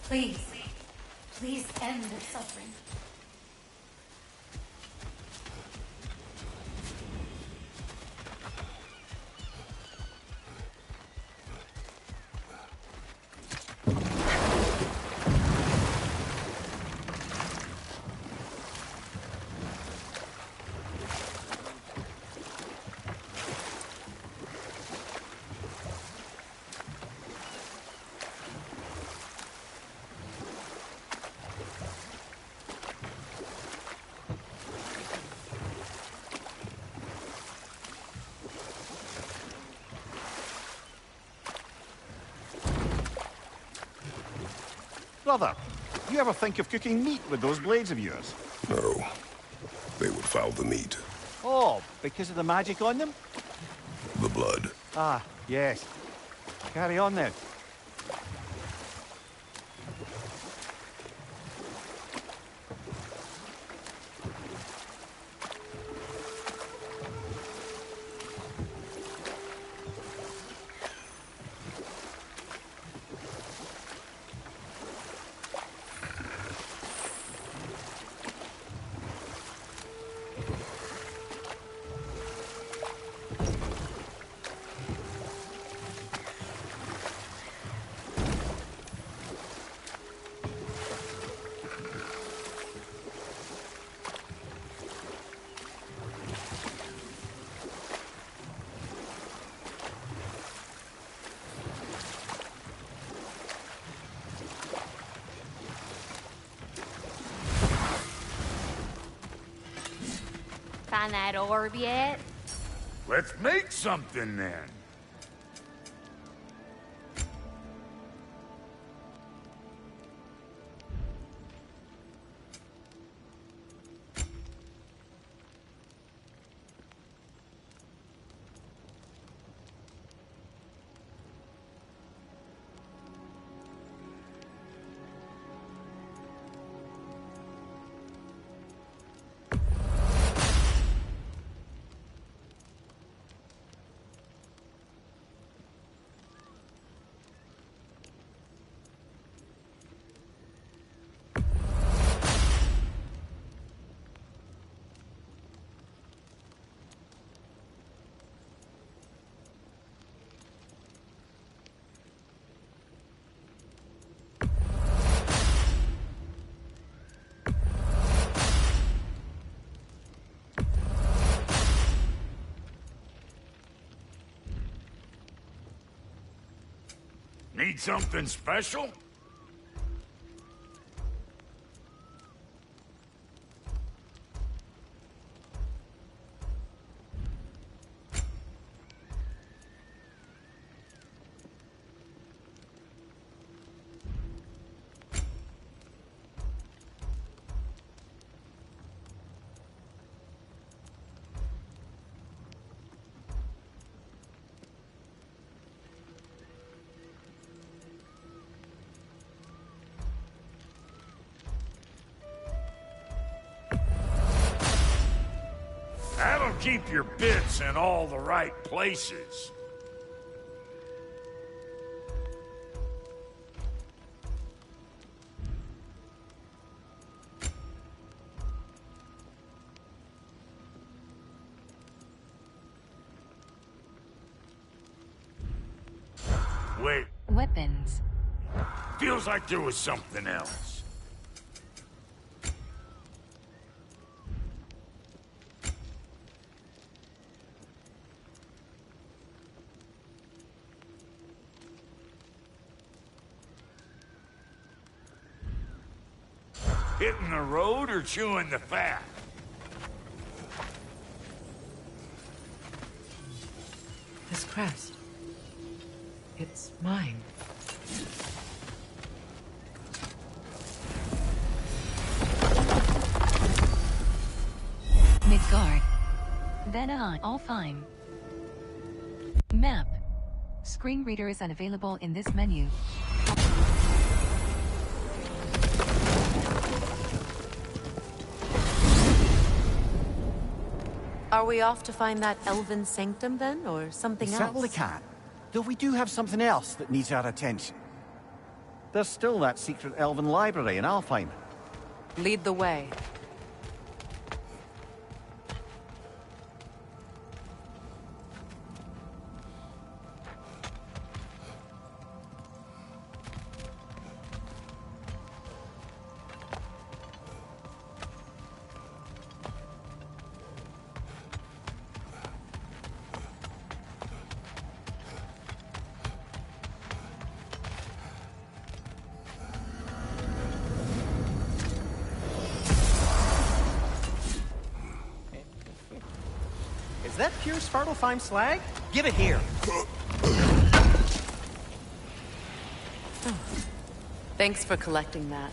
Please, please end their suffering. Brother, you ever think of cooking meat with those blades of yours? No. They would foul the meat. Oh, because of the magic on them? The blood. Ah, yes. Carry on then. Find that orb yet? Let's make something then. Need something special? That'll keep your bits in all the right places. Wait. Weapons. Feels like there was something else. Hitting the road or chewing the fat? This crest. It's mine. Midgard. Then all fine. Map. Screen reader is unavailable in this menu. Are we off to find that elven sanctum then, or something We else? certainly can. Though we do have something else that needs our attention. There's still that secret elven library in Alfheim. Lead the way. Is that pure Svartalfheim slag? Give it here. Thanks for collecting that.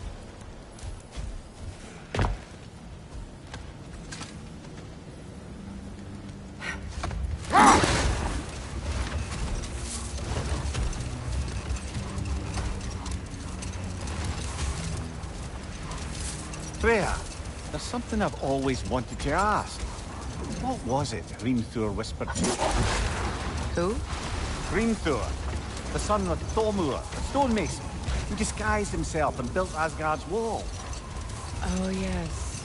Freya, there's something I've always wanted to ask. What was it Hrimthur whispered to you? Who? Hrimthur, the son of Thormur, the stonemason, who disguised himself and built Asgard's wall. Oh, yes.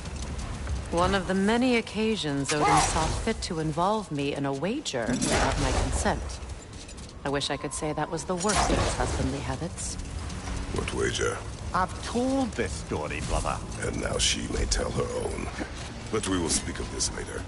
One of the many occasions Odin saw fit to involve me in a wager without my consent. I wish I could say that was the worst of his husbandly habits. What wager? I've told this story, brother. And now she may tell her own. But we will speak of this later.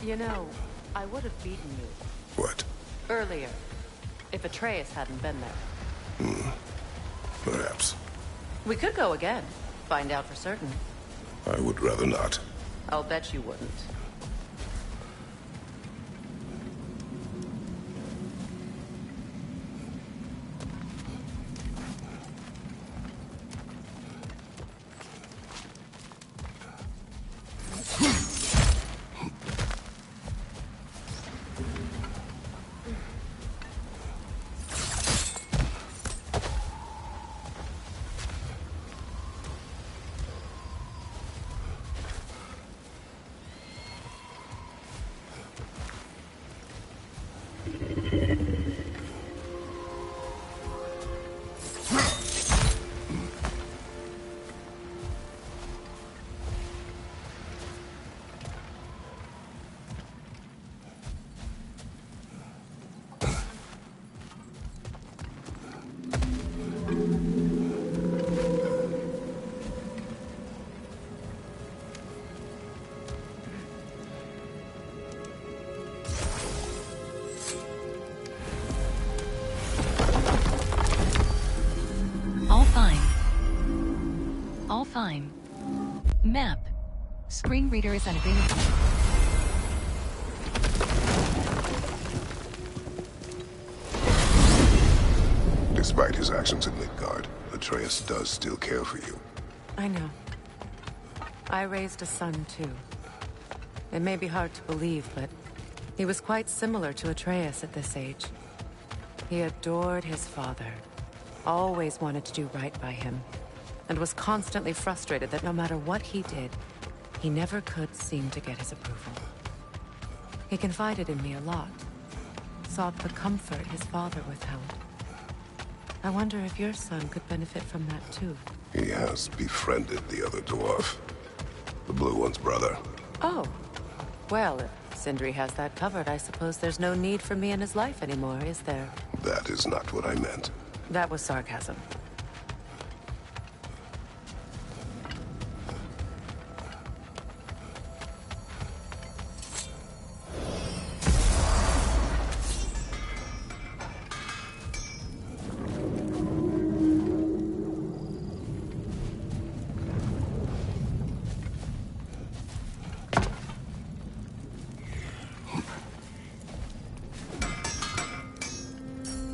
You know, I would have beaten you What? earlier, if Atreus hadn't been there. Perhaps. We could go again, find out for certain. I would rather not. I'll bet you wouldn't. Fine. Map. Screen reader is unavailable. Despite his actions in Midgard, Atreus does still care for you. I know. I raised a son, too. It may be hard to believe, but he was quite similar to Atreus at this age. He adored his father, always wanted to do right by him, and was constantly frustrated that no matter what he did, he never could seem to get his approval. He confided in me a lot, sought the comfort his father withheld. I wonder if your son could benefit from that too. He has befriended the other dwarf. The blue one's brother. Oh. Well, if Sindri has that covered, I suppose there's no need for me in his life anymore, is there? That is not what I meant. That was sarcasm.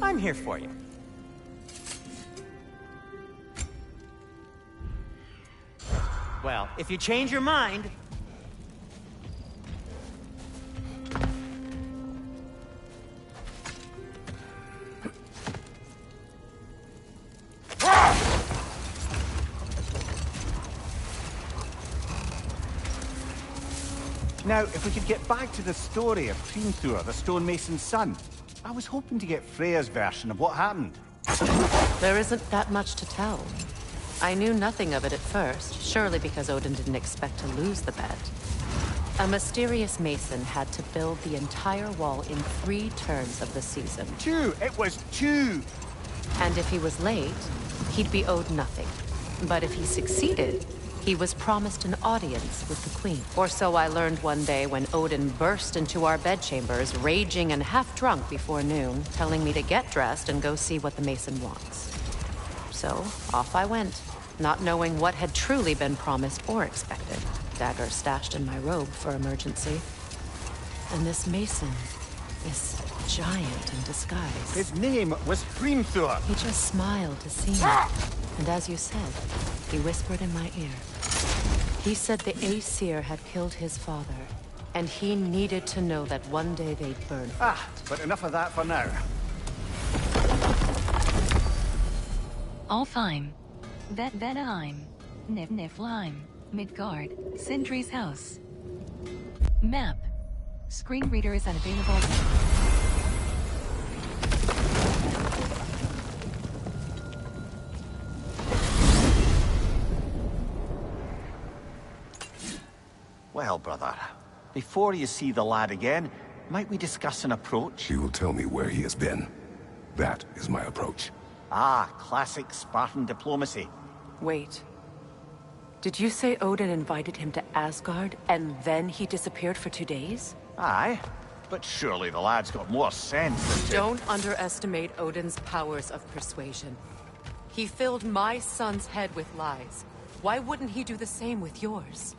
I'm here for you. Well, if you change your mind... Now, if we could get back to the story of Hrimthur, the stonemason's son. I was hoping to get Freya's version of what happened. There isn't that much to tell. I knew nothing of it at first, surely because Odin didn't expect to lose the bet. A mysterious mason had to build the entire wall in 3 turns of the season. 2! It was 2! And if he was late, he'd be owed nothing. But if he succeeded, he was promised an audience with the queen. Or so I learned one day when Odin burst into our bedchambers, raging and half-drunk before noon, telling me to get dressed and go see what the mason wants. So, off I went, not knowing what had truly been promised or expected. Dagger stashed in my robe for emergency. And this mason, this giant in disguise. His name was Hrimthur. He just smiled to see me. And as you said, he whispered in my ear. He said the Aesir had killed his father, and he needed to know that one day they'd burn. But enough of that for now. All fine. Venaheim. Niflheim. Midgard. Sindri's house. Map. Screen reader is unavailable. Well, brother, before you see the lad again, might we discuss an approach? He will tell me where he has been. That is my approach. Classic Spartan diplomacy. Wait. Did you say Odin invited him to Asgard, and then he disappeared for 2 days? Aye, but surely the lad's got more sense than to... Don't underestimate Odin's powers of persuasion. He filled my son's head with lies. Why wouldn't he do the same with yours?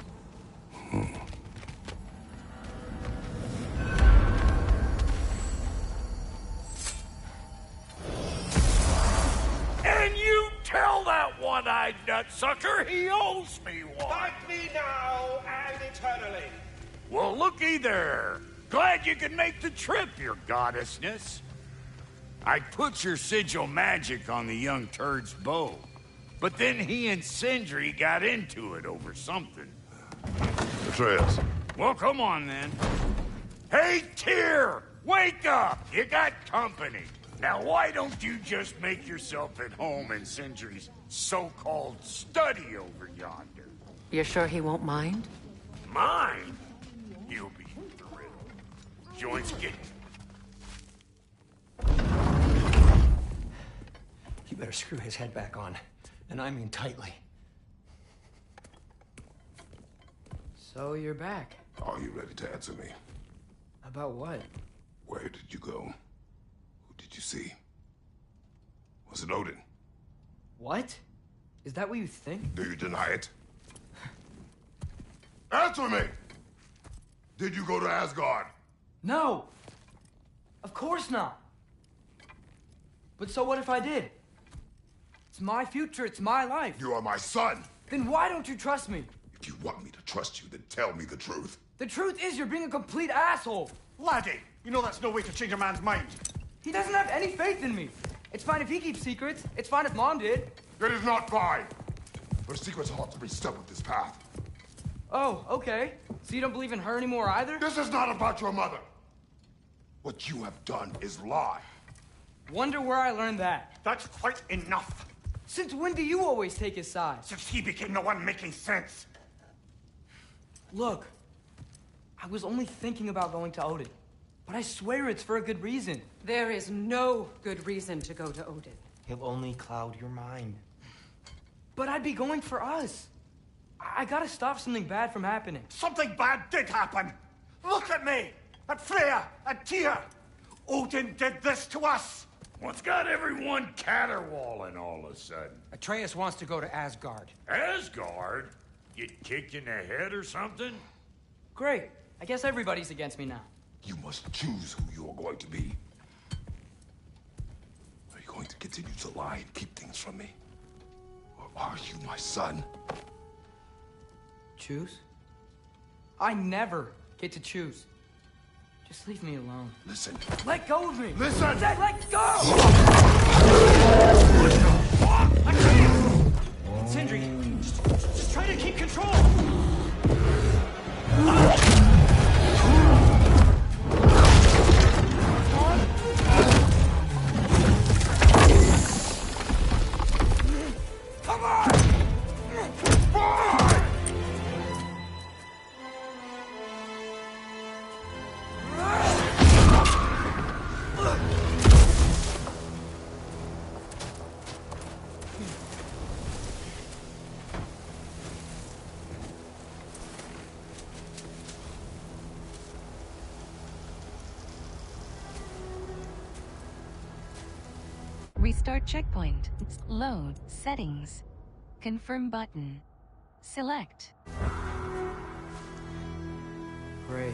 And you tell that one-eyed nutsucker he owes me one. Thank me now and eternally. Well, looky there. Glad you can make the trip, your goddessness. I put your sigil magic on the young turd's bow, but then he and Sindri got into it over something. Atreus. Well, come on then. Hey, Tyr! Wake up! You got company. Now, why don't you just make yourself at home in Sindri's so-called study over yonder? You're sure he won't mind? Mine? You'll be thrilled. Joints get... You better screw his head back on. And I mean tightly. So you're back. Are you ready to answer me? About what? Where did you go? Who did you see? Was it Odin? What? Is that what you think? Do you deny it? Answer me! Did you go to Asgard? No! Of course not! But so what if I did? It's my future, it's my life. You are my son! Then why don't you trust me? If you want me to trust you, then tell me the truth. The truth is you're being a complete asshole. Laddie, you know that's no way to change a man's mind. He doesn't have any faith in me. It's fine if he keeps secrets. It's fine if Mom did. It is not fine. Her secrets ought to be stuck with this path. Oh, okay. So you don't believe in her anymore either? This is not about your mother. What you have done is lie. Wonder where I learned that. That's quite enough. Since when do you always take his side? Since he became the one making sense. Look, I was only thinking about going to Odin, but I swear it's for a good reason. There is no good reason to go to Odin. He'll only cloud your mind. But I'd be going for us. I gotta stop something bad from happening. Something bad did happen. Look at me, at Freya, at Tyr. Odin did this to us. What's got everyone caterwauling all of a sudden? Atreus wants to go to Asgard. Asgard? Get kicked in the head or something? Great. I guess everybody's against me now. You must choose who you're going to be. Are you going to continue to lie and keep things from me? Or are you my son? Choose? I never get to choose. Just leave me alone. Listen. Let go of me! Listen! I said let go! Sindri, just try to keep control. Come on! Restart checkpoint. Load. Settings. Confirm button. Select. Great.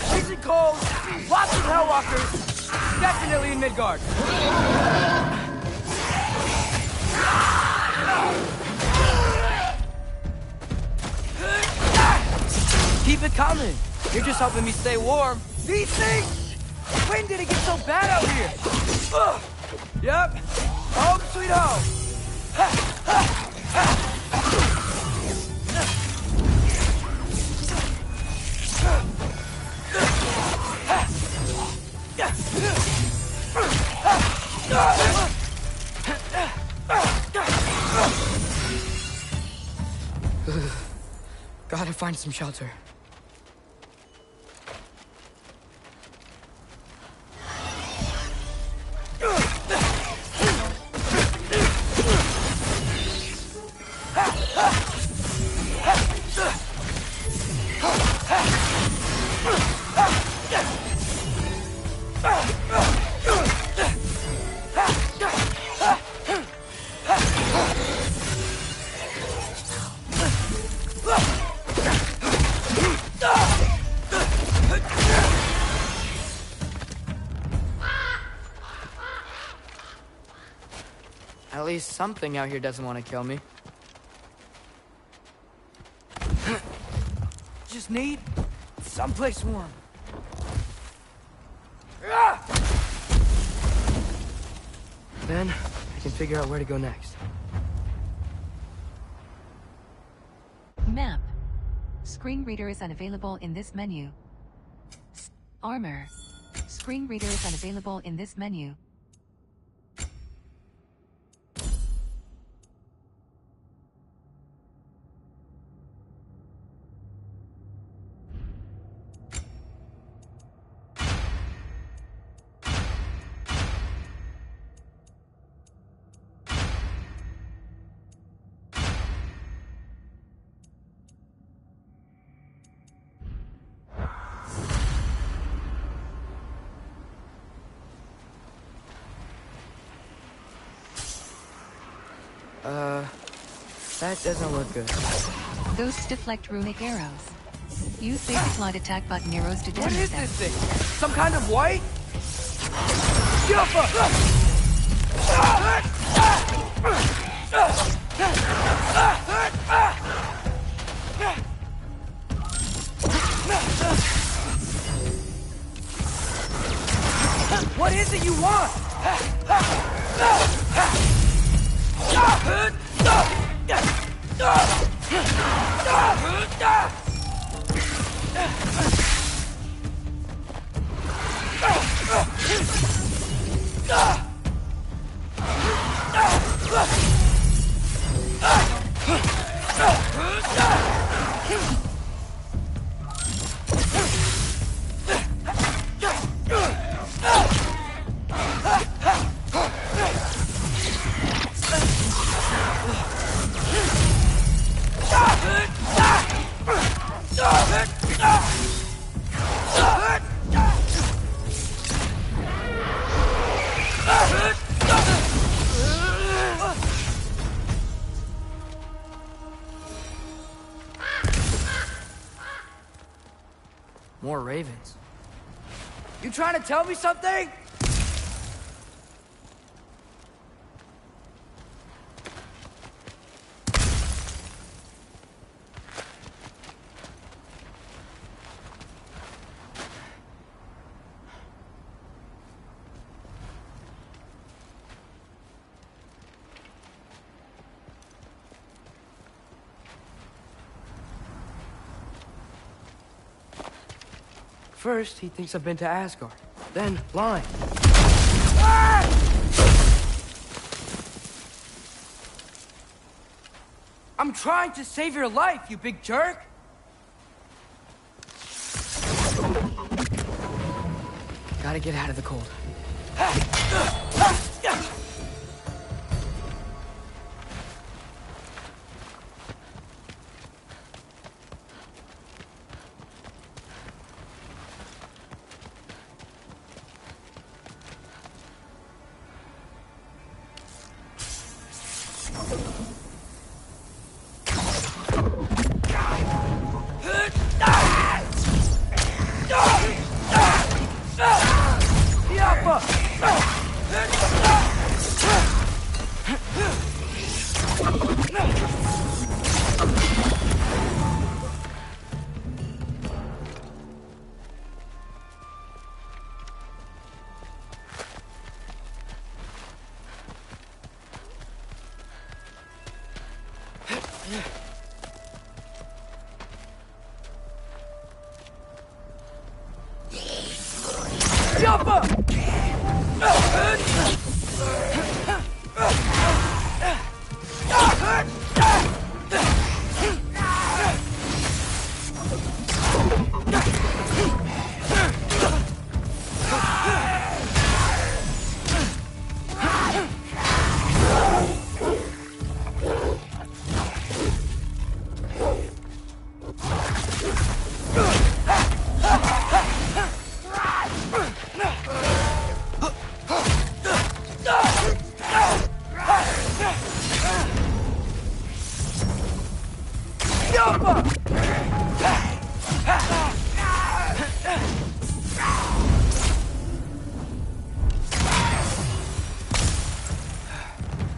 Freezing cold, lots of Hellwalkers, definitely in Midgard. Keep it coming. You're just helping me stay warm. These things! When did it get so bad out here? Yep. Home sweet home. Gotta find some shelter. At least something out here doesn't want to kill me. Just need someplace warm. Then I can figure out where to go next. Map. Screen reader is unavailable in this menu. Armor. Screen reader is unavailable in this menu. That doesn't look good. Ghosts deflect runic arrows. Use basic slide attack button arrows to What detonate is them. this thing? Some kind of white? Jumper! What is it you want? More ravens. You trying to tell me something? First, he thinks I've been to Asgard. Then, blind. Ah! I'm trying to save your life, you big jerk! Gotta get out of the cold.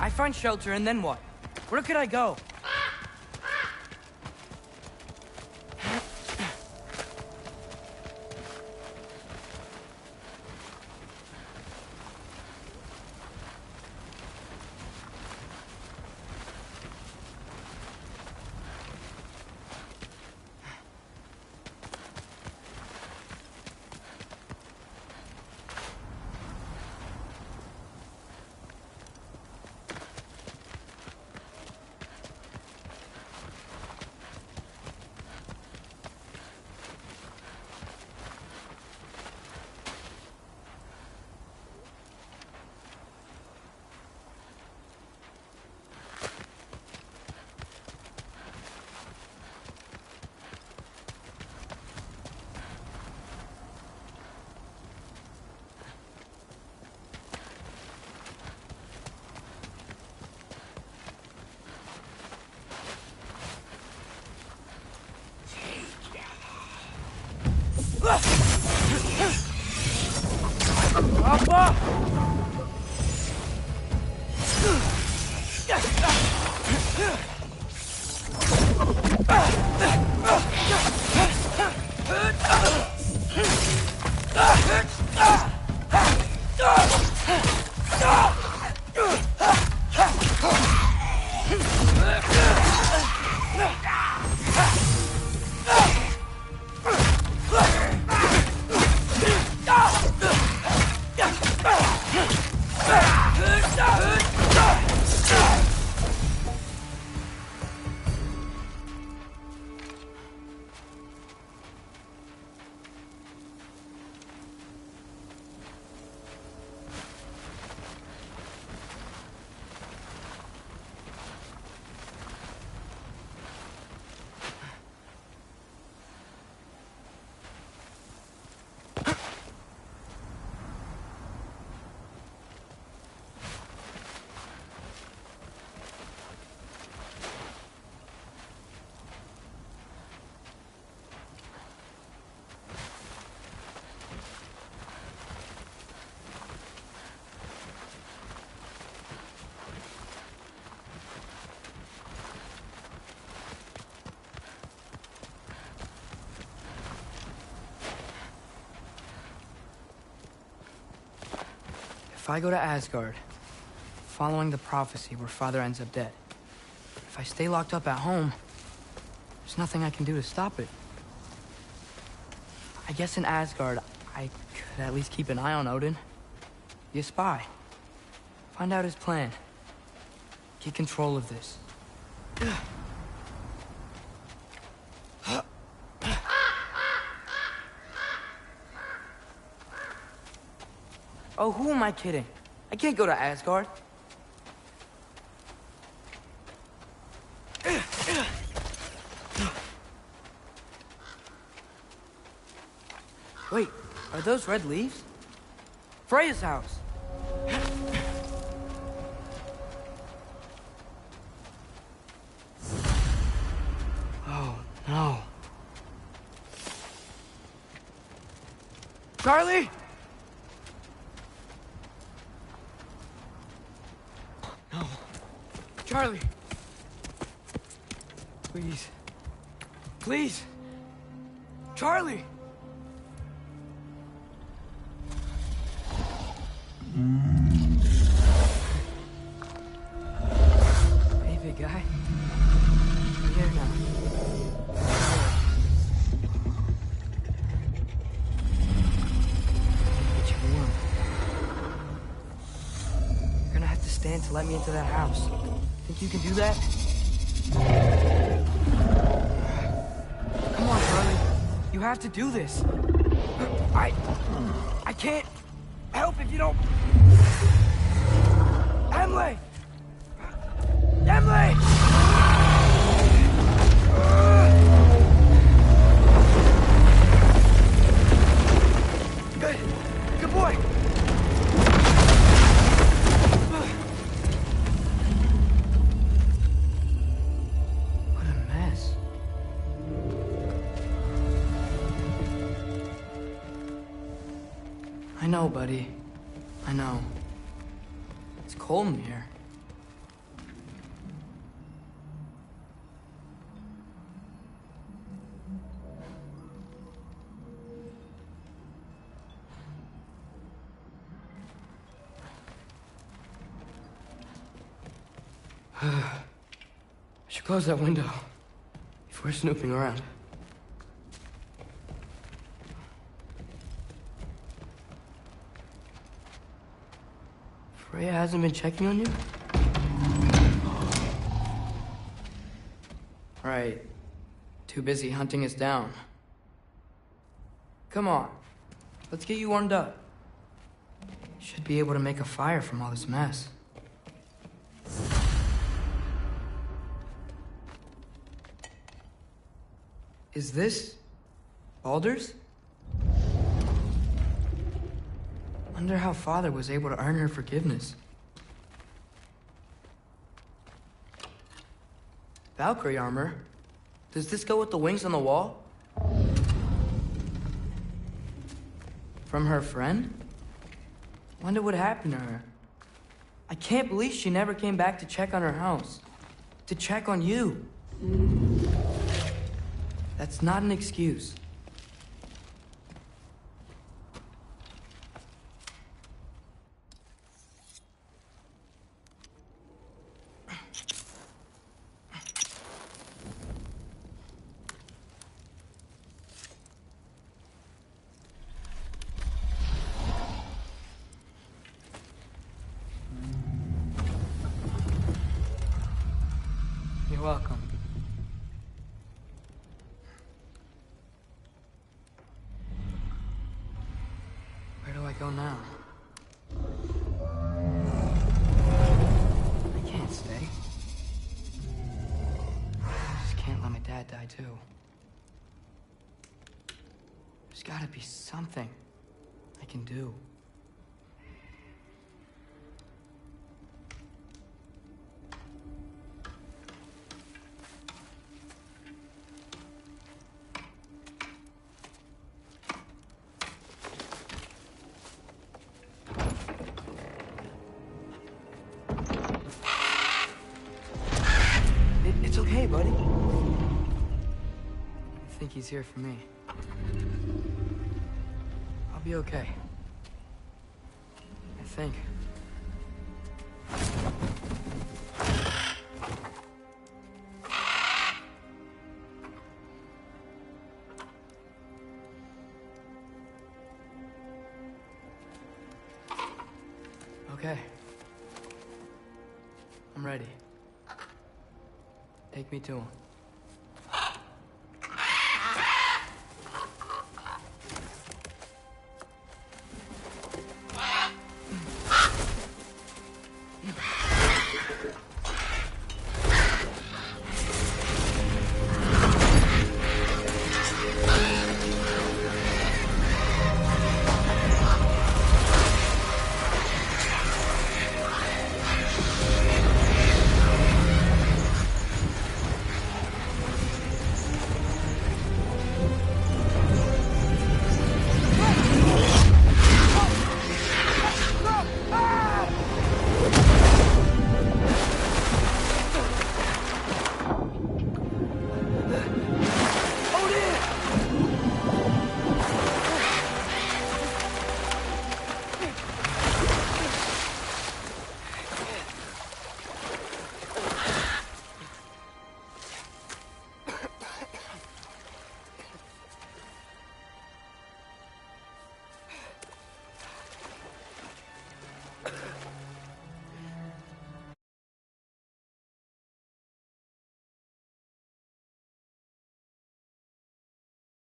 I find shelter, and then what? Where could I go? If I go to Asgard, following the prophecy where Father ends up dead, if I stay locked up at home, there's nothing I can do to stop it. I guess in Asgard, I could at least keep an eye on Odin. Be a spy. Find out his plan. Get control of this. Oh, who am I kidding? I can't go to Asgard. Wait, are those red leaves? Freya's house! Oh, no. Charlie! No. Charlie! Please. Please! Charlie! Hey, big guy. I'm here now. Get you warm. You're gonna have to stand to let me into that house. Think you can do that? Come on, Charlie. You have to do this. I can't help if you don't. Emily! Emily! Good. Good boy. What a mess. I know, buddy. I know. It's cold in here. I should close that window before snooping around. Freya hasn't been checking on you? Right. Too busy hunting us down. Come on. Let's get you warmed up. Should be able to make a fire from all this mess. Is this Baldur's? Wonder how Father was able to earn her forgiveness. Valkyrie armor? Does this go with the wings on the wall? From her friend? Wonder what happened to her. I can't believe she never came back to check on her house. To check on you. That's not an excuse. You're welcome. Where do I go now? I can't stay. I just can't let my dad die too. There's gotta be something I can do. It's okay, buddy. I think he's here for me. I'll be okay. I think. Okay. I'm ready. Take me to him.